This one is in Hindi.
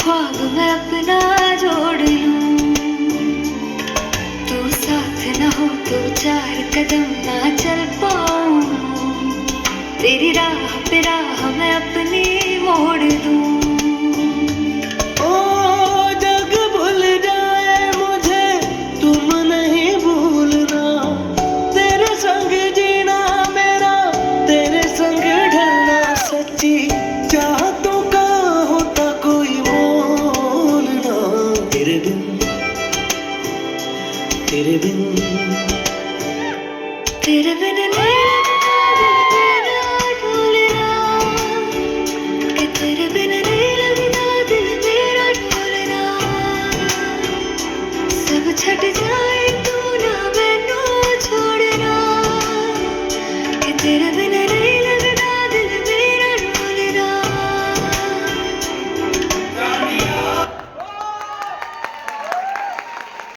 ख्वाब मैं अपना जोड़ लूं, तू साथ न हो तो 4 कदम ना चल पाऊं, तेरी राह पे राह मैं अपनी मोड़ दूं। चाहतों का होता कोई मोल ना, तेरे बिन तेरे बिन तेरे बिन दिल मेरा डोलना, कि तेरे बिन नहीं लगता दिल मेरा डोलना, सब छट जाए